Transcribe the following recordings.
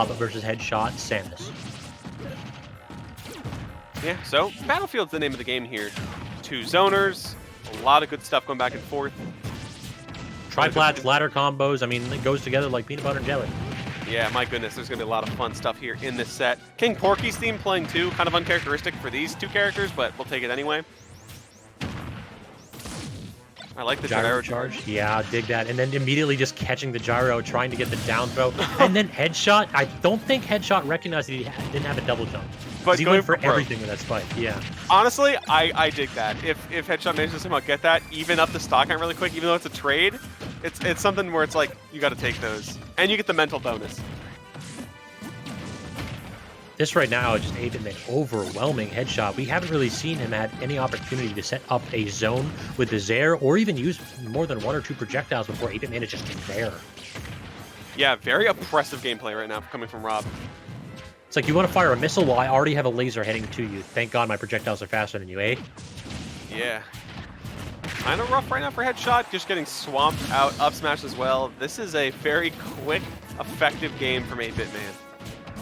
versus Headshot Samus. Yeah, so Battlefield's the name of the game here. 2 zoners, a lot of good stuff going back and forth. Triplats, ladder combos, I mean, it goes together like peanut butter and jelly. Yeah, my goodness, there's going to be a lot of fun stuff here in this set. King Porky's theme playing too, kind of uncharacteristic for these 2 characters, but we'll take it anyway. I like the gyro charge. Yeah, dig that. And then immediately just catching the gyro, trying to get the down throw. And then Headshot, I don't think Headshot recognized that he didn't have a double jump. But he went for everything with that spike, yeah. Honestly, I dig that. If Headshot manages to somehow get that, even up the stock count really quick, even though it's a trade, it's something where it's like, you got to take those. And you get the mental bonus. This right now is just 8BitMan overwhelming Headshot. We haven't really seen him have any opportunity to set up a zone with the Zair or even use more than 1 or 2 projectiles before 8BitMan is just there. Yeah, very oppressive gameplay right now coming from Rob. It's like, you want to fire a missile? Well, I already have a laser heading to you. Thank God my projectiles are faster than you, eh? Yeah. Kind of rough right now for Headshot, just getting swamped out, up smash as well. This is a very quick, effective game from 8BitMan.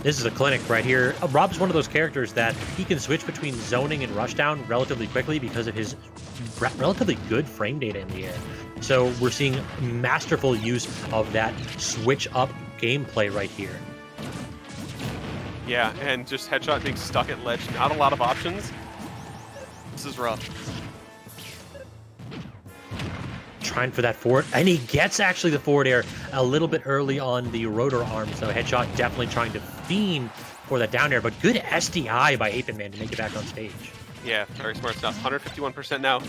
This is a clinic right here. Rob's one of those characters that he can switch between zoning and rushdown relatively quickly because of his relatively good frame data in the air. So we're seeing masterful use of that switch up gameplay right here. Yeah, and just Headshot being stuck at ledge, not a lot of options. This is rough. Trying for that forward, and he gets actually the forward air a little bit early on the rotor arm, so Headshot definitely trying to fiend for that down air, but good SDI by 8BitMan to make it back on stage. Yeah, very smart stuff. 151% now.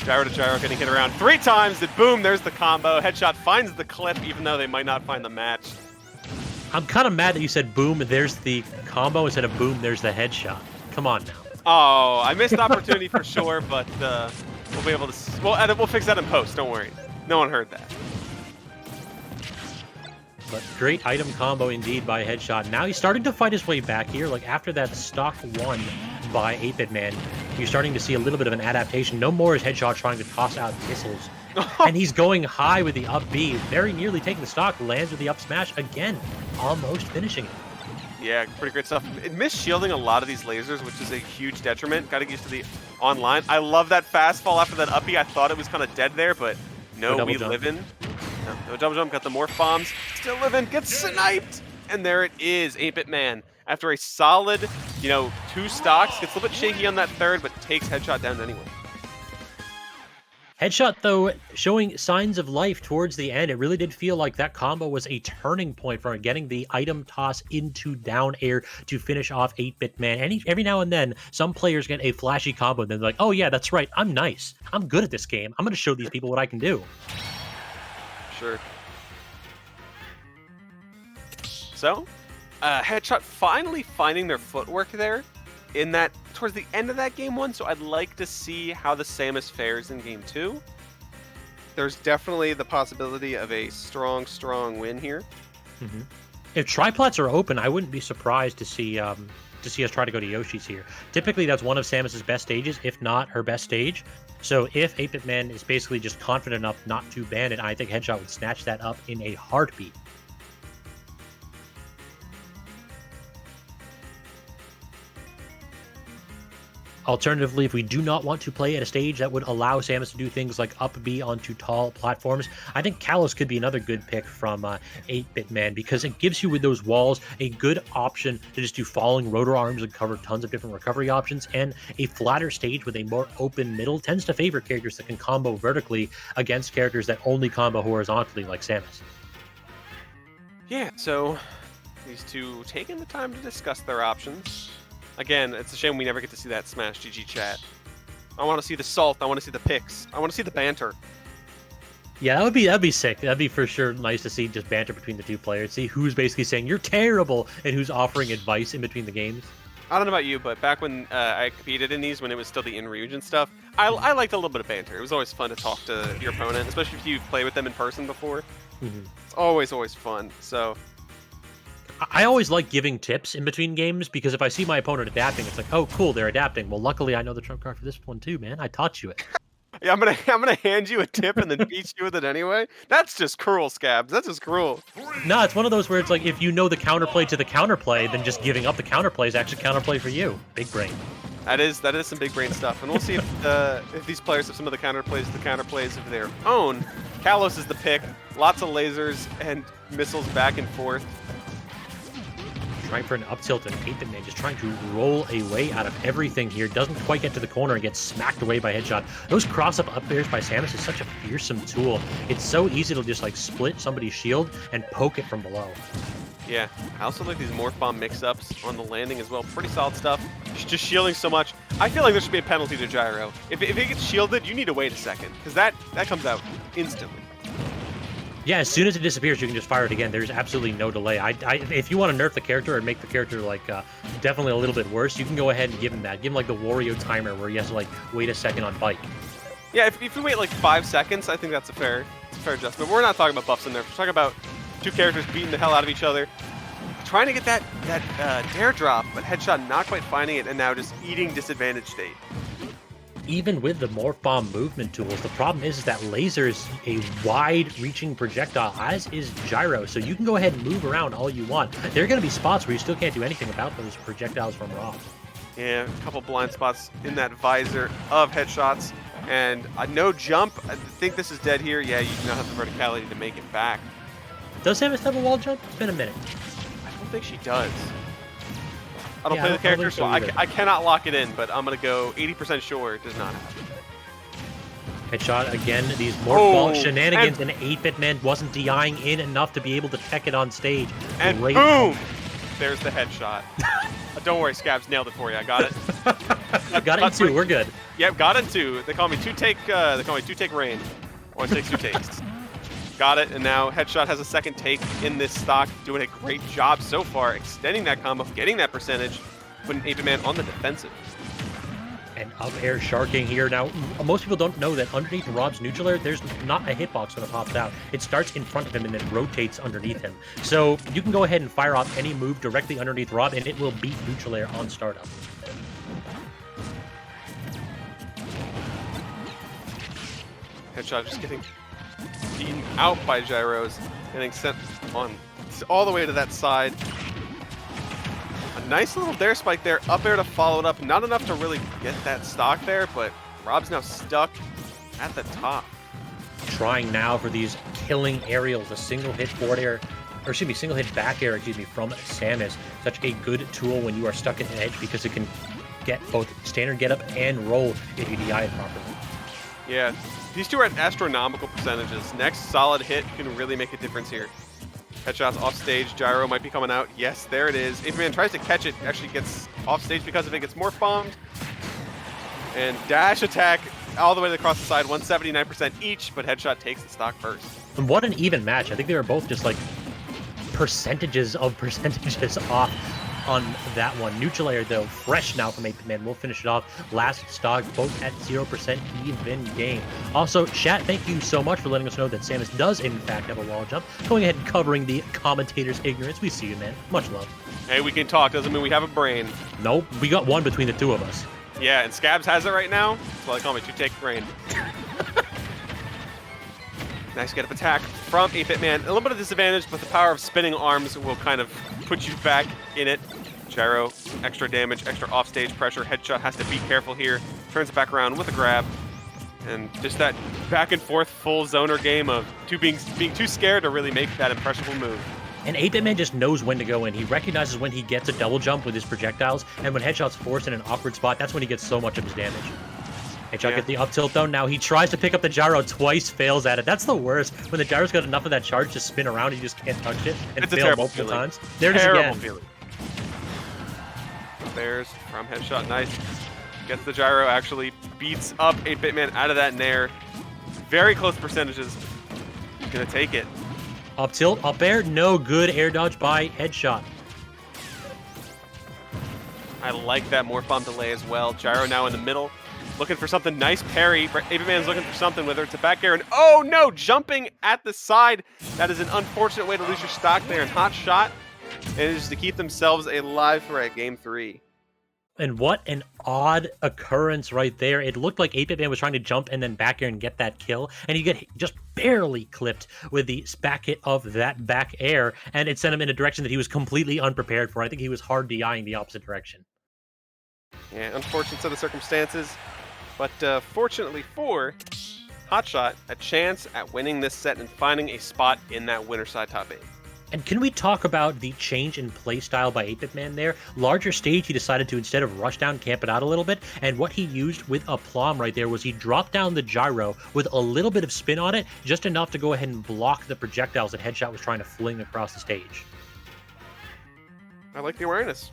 Gyro to gyro getting hit around 3 times, and boom, there's the combo. Headshot finds the clip, even though they might not find the match. I'm kind of mad that you said boom, there's the combo instead of boom, there's the headshot. Come on now. Oh, I missed the opportunity for sure, but we'll be able to. We'll fix that in post. Don't worry. No one heard that. But great item combo indeed by Headshot. Now he's starting to fight his way back here. Like after that stock 1 by 8BitMan, you're starting to see a little bit of an adaptation. No more is Headshot trying to toss out missiles. And he's going high with the up B, very nearly taking the stock, lands with the up smash again, almost finishing it. Yeah, pretty great stuff. It missed shielding a lot of these lasers, which is a huge detriment. Got to get used to the online. I love that fast fall after that uppy. I thought it was kind of dead there, but no, we live in. No double jump, got the morph bombs. Still living, gets sniped! And there it is, 8BitMan. After a solid, 2 stocks, gets a little bit shaky on that third, but takes Headshot down anyway. Headshot, though, showing signs of life towards the end. It really did feel like that combo was a turning point for getting the item toss into down air to finish off 8BitMan. And every now and then, some players get a flashy combo, and then they're like, oh yeah, that's right, I'm nice. I'm good at this game. I'm going to show these people what I can do. Sure. So, Headshot finally finding their footwork there in that towards the end of that game 1, so I'd like to see how the Samus fares in game 2. There's definitely the possibility of a strong win here. Mm-hmm. If triplats are open, I wouldn't be surprised to see us try to go to Yoshi's here. Typically, that's one of Samus's best stages, if not her best stage. So if 8BitMan is basically just confident enough not to ban it, I think Headshot would snatch that up in a heartbeat. Alternatively, if we do not want to play at a stage that would allow Samus to do things like up B onto tall platforms, I think Kalos could be another good pick from 8BitMan because it gives you with those walls a good option to just do falling rotor arms and cover tons of different recovery options, and a flatter stage with a more open middle tends to favor characters that can combo vertically against characters that only combo horizontally like Samus. Yeah, so these two taking the time to discuss their options. Again, it's a shame we never get to see that Smash GG chat. I want to see the salt. I want to see the picks. I want to see the banter. Yeah, that'd be sick. That'd be for sure nice to see just banter between the 2 players. See who's basically saying you're terrible and who's offering advice in between the games. I don't know about you, but back when I competed in these, when it was still the in-region stuff, I liked a little bit of banter. It was always fun to talk to your opponent, especially if you've played with them in person before. Mm-hmm. It's always fun. So I always like giving tips in between games because if I see my opponent adapting, it's like, oh, cool, they're adapting. Well, luckily, I know the trump card for this one too, man. I taught you it. Yeah, I'm gonna hand you a tip and then beat you with it anyway. That's just cruel, Scabs. That's just cruel. No, it's one of those where it's like if you know the counterplay to the counterplay, then just giving up the counterplay is actually counterplay for you. Big brain. That is some big brain stuff, and we'll see if these players have some of the counterplays of their own. Kalos is the pick. Lots of lasers and missiles back and forth. Trying for an up tilt, and 8BitMan just trying to roll a way out of everything here. Doesn't quite get to the corner and gets smacked away by Headshot. Those cross-up up airs by Samus is such a fearsome tool. It's so easy to just like split somebody's shield and poke it from below. Yeah, I also like these Morph Bomb mix-ups on the landing as well. Pretty solid stuff. Just shielding so much. I feel like there should be a penalty to Gyro. If it gets shielded, you need to wait a second, because that comes out instantly. Yeah, as soon as it disappears, you can just fire it again. There's absolutely no delay. If you want to nerf the character or make the character like definitely a little bit worse, you can go ahead and give him that. Give him like the Wario timer where he has to like wait a second on bike. Yeah, if you wait like 5 seconds, I think that's a fair adjustment. We're not talking about buffs in there. We're talking about two characters beating the hell out of each other, trying to get that dare drop, but Headshot not quite finding it, and now just eating disadvantage state. Even with the Morph Bomb movement tools, the problem is that Laser is a wide-reaching projectile, as is Gyro, so you can go ahead and move around all you want. There are going to be spots where you still can't do anything about those projectiles from Rob. Yeah, a couple blind spots in that visor of Headshots, and no jump. I think this is dead here. Yeah, you do not have the verticality to make it back. Does Samus have a wall jump? It's been a minute. I don't think she does. I don't Yeah, play the character, so either. I cannot lock it in, but I'm going to go 80% sure it does not have. Headshot again, these Morph Ball shenanigans, and 8BitMan wasn't DIing in enough to be able to tech it on stage. And Great. boom! There's the headshot. Don't worry, Scabs nailed it for you. I got it. I got it in 2. We're good. Yep, got it in 2. They call me two take rain, or it takes 2 takes. Got it, and now Headshot has a second take in this stock, doing a great job so far, extending that combo, getting that percentage, putting 8BitMan on the defensive. And up air sharking here. Now, most people don't know that underneath Rob's neutral air, there's not a hitbox when it pops out. It starts in front of him and then rotates underneath him. So you can go ahead and fire off any move directly underneath Rob, and it will beat neutral air on startup. Headshot just getting beaten out by Gyros, getting sent on all the way to that side. A nice little dare spike there, up air to follow it up. Not enough to really get that stock there, but Rob's now stuck at the top. Trying now for these killing aerials, a single hit forward air, or excuse me, single hit back air, excuse me, from Samus. Such a good tool when you are stuck at an edge because it can get both standard get up and roll if you DI it properly. Yeah, these two are at astronomical percentages. Next solid hit can really make a difference here. Headshots off stage. Gyro might be coming out. Yes, there it is. 8BitMan tries to catch it. Actually gets off stage because of it. Gets Morph Bombed. And dash attack all the way across the side. 179% each, but Headshot takes the stock first. And what an even match. I think they were both just like percentages off on that one. Neutral air, though, fresh now from 8BitMan. We'll finish it off. Last stock, both at 0% even game. Also, chat, thank you so much for letting us know that Samus does, in fact, have a wall jump. Going ahead and covering the commentator's ignorance. We see you, man. Much love. Hey, we can talk. Doesn't mean we have a brain. Nope. We got one between the two of us. Yeah, and Scabs has it right now. That's why they call me two-take brain. Nice get up attack from 8BitMan. A little bit of disadvantage, but the power of spinning arms will kind of put you back in it. Gyro, extra damage, extra offstage pressure. Headshot has to be careful here. Turns it back around with a grab. And just that back and forth full zoner game of being too scared to really make that impressionable move. And 8BitMan just knows when to go in. He recognizes when he gets a double jump with his projectiles, and when Headshot's forced in an awkward spot, that's when he gets so much of his damage. Headshot gets the up tilt though. Now he tries to pick up the gyro twice, fails at it. That's the worst. When the gyro's got enough of that charge to spin around, he just can't touch it and fail multiple times. There it is again. Feeling. There's from Headshot. Nice. Gets the gyro, actually beats up 8BitMan out of that nair. Very close percentages. He's gonna take it. Up tilt, up air, no good air dodge by Headshot. I like that Morph Bomb delay as well. Gyro now in the middle. Looking for something nice parry. 8BitMan's looking for something, whether it's a back air and oh no, jumping at the side. That is an unfortunate way to lose your stock there. And hot shot is to keep themselves alive for a game 3. And what an odd occurrence right there. It looked like 8BitMan was trying to jump and then back air and get that kill, and you get just barely clipped with the back hit of that back air, and it sent him in a direction that he was completely unprepared for. I think he was hard DIing the opposite direction. Yeah, unfortunate set of circumstances, but fortunately for Hotshot, a chance at winning this set and finding a spot in that winner side top 8. And can we talk about the change in playstyle by 8BitMan there? Larger stage, he decided to, instead of rush down, camp it out a little bit. And what he used with Aplomb right there was he dropped down the gyro with a little bit of spin on it, just enough to go ahead and block the projectiles that Headshot was trying to fling across the stage. I like the awareness.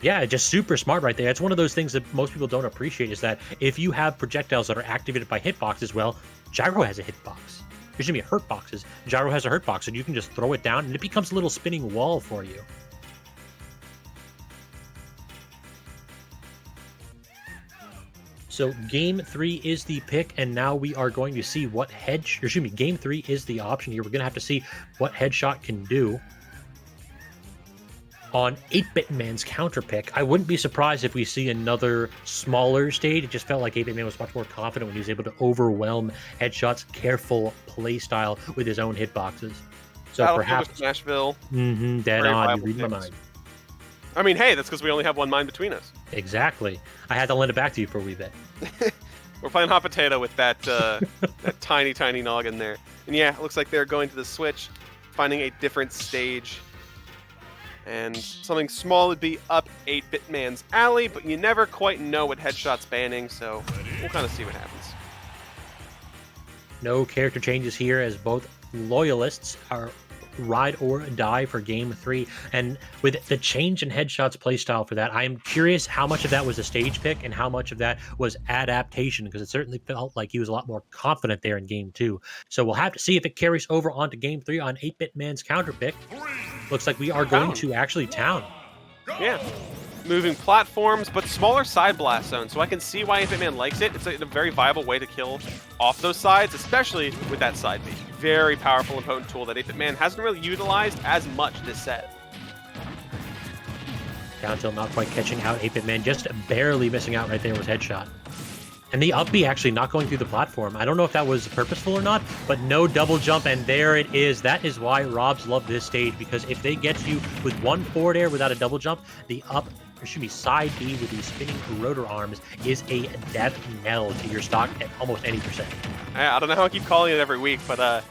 Yeah, just super smart right there. It's one of those things that most people don't appreciate, is that if you have projectiles that are activated by hitboxes, well, Gyro has a hitbox. There's going to be hurt boxes. Gyro has a hurt box, and you can just throw it down, and it becomes a little spinning wall for you. So game 3 is the pick, and now we are going to see what game 3 is the option here. We're going to have to see what Headshot can do on 8BitMan's counter pick. I wouldn't be surprised if we see another smaller stage. It just felt like 8BitMan was much more confident when he was able to overwhelm Headshot's careful play style with his own hitboxes. So perhaps Nashville. Dead on. You read my mind. I mean, hey, that's because we only have one mind between us. Exactly. I had to lend it back to you for a wee bit. We're playing hot potato with that that tiny noggin there. And yeah, it looks like they're going to the switch, finding a different stage. And something small would be up 8BitMan's alley, but you never quite know what Headshot's banning, so we'll kind of see what happens. No character changes here, as both loyalists are ride or die for game 3. And with the change in Headshot's playstyle for that, I am curious how much of that was a stage pick and how much of that was adaptation, because it certainly felt like he was a lot more confident there in game 2. So we'll have to see if it carries over onto game 3 on 8BitMan's counter pick. Looks like we are going to actually town. Yeah. Moving platforms, but smaller side blast zones. So I can see why 8BitMan likes it. It's a very viable way to kill off those sides, especially with that side B. Very powerful and potent tool that 8BitMan hasn't really utilized as much this set. Down tilt not quite catching out 8BitMan, just barely missing out right there with Headshot. And the up B actually not going through the platform. I don't know if that was purposeful or not, but no double jump, and there it is. That is why Robs love this stage, because if they get you with one forward air without a double jump, the side B with these spinning rotor arms is a death knell to your stock at almost any percent. I don't know how I keep calling it every week, but a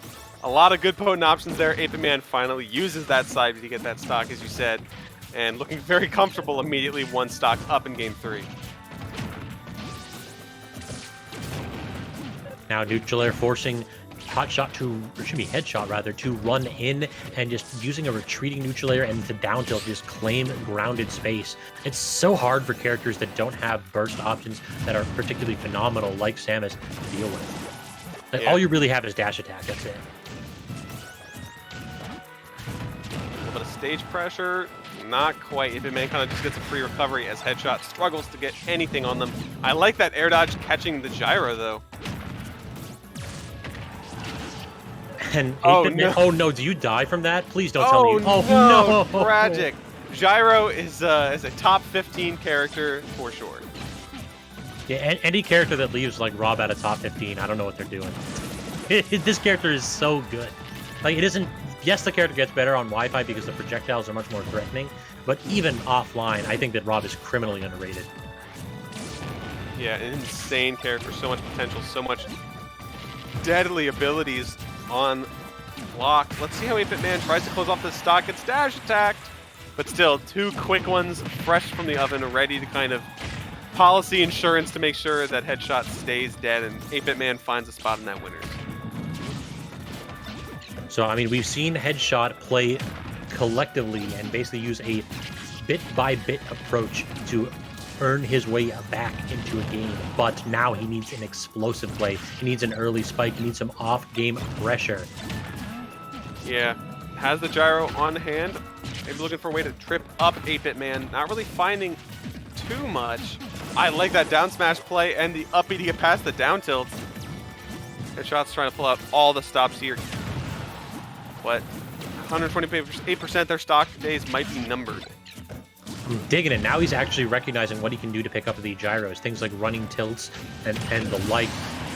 lot of good potent options there. 8BitMan finally uses that side B to get that stock, as you said, and looking very comfortable immediately one stock up in game 3. Now neutral air forcing Headshot to run in, and just using a retreating neutral air and the down tilt to just claim grounded space. It's so hard for characters that don't have burst options that are particularly phenomenal like Samus to deal with. Like, all you really have is dash attack, that's it. A little bit of stage pressure, not quite. 8BitMan kind of just gets a free recovery as Headshot struggles to get anything on them. I like that air dodge catching the gyro though. And oh no, do you die from that? Please don't tell me. Oh no, tragic. Gyro is a top 15 character for sure. Yeah, any character that leaves like Rob out of top 15, I don't know what they're doing. This character is so good. Like, it isn't. Yes, the character gets better on Wi-Fi because the projectiles are much more threatening, but even offline, I think that Rob is criminally underrated. Yeah, an insane character, so much potential, so much deadly abilities on block. Let's see how 8BitMan tries to close off the stock. It's dash attacked, but still, two quick ones fresh from the oven, ready to kind of policy insurance to make sure that Headshot stays dead, and 8BitMan finds a spot in that winners. So, I mean, we've seen Headshot play collectively and basically use a bit-by-bit approach to earn his way back into a game, but now he needs an explosive play. He needs an early spike. He needs some off-game pressure. Yeah, has the gyro on hand. Maybe looking for a way to trip up 8BitMan. Not really finding too much. I like that down smash play and the up B to get past the down tilt. Headshot's trying to pull out all the stops here. What? 128%, their stock days might be numbered. digging it. Now he's actually recognizing what he can do to pick up the gyros, things like running tilts and the like.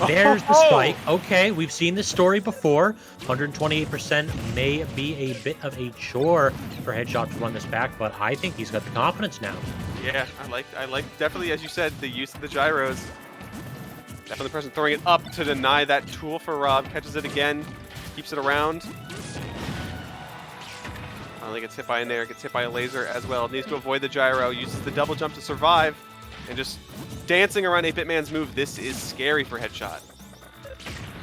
There's the spike. Okay, we've seen this story before. 128% may be a bit of a chore for Headshot to run this back, but I think he's got the confidence now. Yeah, I like definitely, as you said, the use of the gyros. Definitely the person throwing it up to deny that tool for Rob. Catches it again, keeps it around. Finally gets hit by a nair, gets hit by a laser as well. Needs to avoid the gyro, uses the double jump to survive, and just dancing around 8BitMan's move. This is scary for Headshot.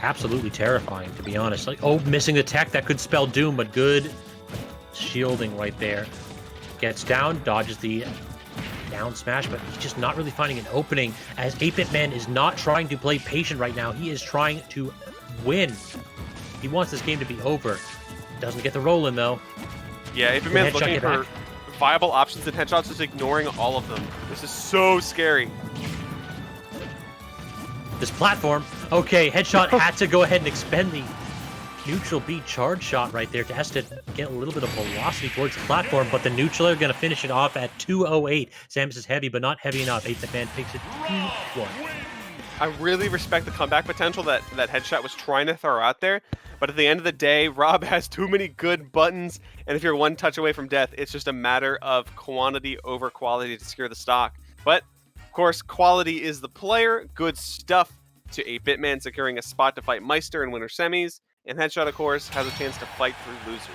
Absolutely terrifying, to be honest. Like, oh, missing the tech, that could spell doom, but good shielding right there. Gets down, dodges the down smash, but he's just not really finding an opening, as 8BitMan is not trying to play patient right now. He is trying to win. He wants this game to be over. Doesn't get the roll in, though. Yeah, 8BitMan's looking for viable options, and Headshot's just ignoring all of them. This is so scary. This platform. Okay, Headshot had to go ahead and expend the neutral B charge shot right there to get a little bit of velocity towards the platform, but the neutral are going to finish it off at 208. Samus is heavy, but not heavy enough. 8BitMan takes it 2-1. I really respect the comeback potential that Headshot was trying to throw out there, but at the end of the day, Rob has too many good buttons, and if you're one touch away from death, it's just a matter of quantity over quality to secure the stock. But, of course, quality is the player. Good stuff to 8BitMan securing a spot to fight Meister in winter semis, and Headshot, of course, has a chance to fight through losers.